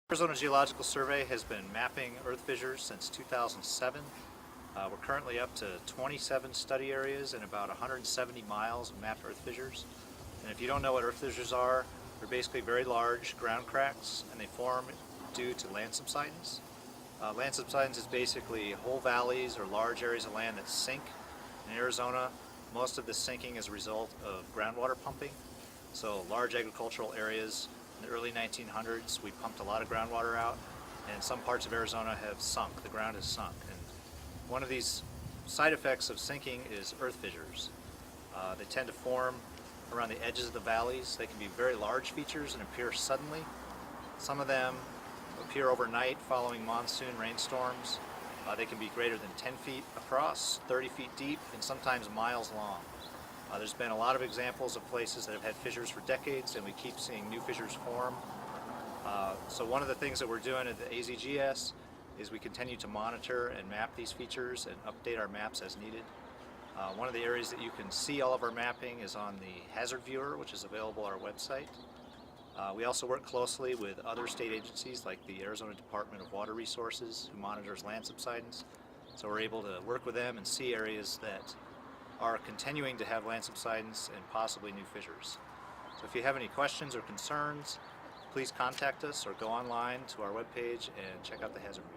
Arizona Geological Survey has been mapping earth fissures since 2007. We're currently up to 27 study areas and about 170 miles of mapped earth fissures. And if you don't know what earth fissures are, they're basically very large ground cracks, and they form due to land subsidence. Land subsidence is basically whole valleys or large areas of land that sink. In Arizona, most of the sinking is a result of groundwater pumping. So large agricultural areas. In the early 1900s, we pumped a lot of groundwater out, and some parts of Arizona have sunk. The ground has sunk. And one of these side effects of sinking is earth fissures. They tend to form around the edges of the valleys. They can be very large features and appear suddenly. Some of them appear overnight following monsoon rainstorms. They can be greater than 10 feet across, 30 feet deep, and sometimes miles long. There's been a lot of examples of places that have had fissures for decades, and we keep seeing new fissures form. So one of the things that we're doing at the AZGS is we continue to monitor and map these features and update our maps as needed. One of the areas that you can see all of our mapping is on the hazard viewer, which is available on our website. We also work closely with other state agencies like the Arizona Department of Water Resources, who monitors land subsidence. So we're able to work with them and see areas that are continuing to have land subsidence and possibly new fissures. So if you have any questions or concerns, please contact us or go online to our webpage and check out the hazard viewer.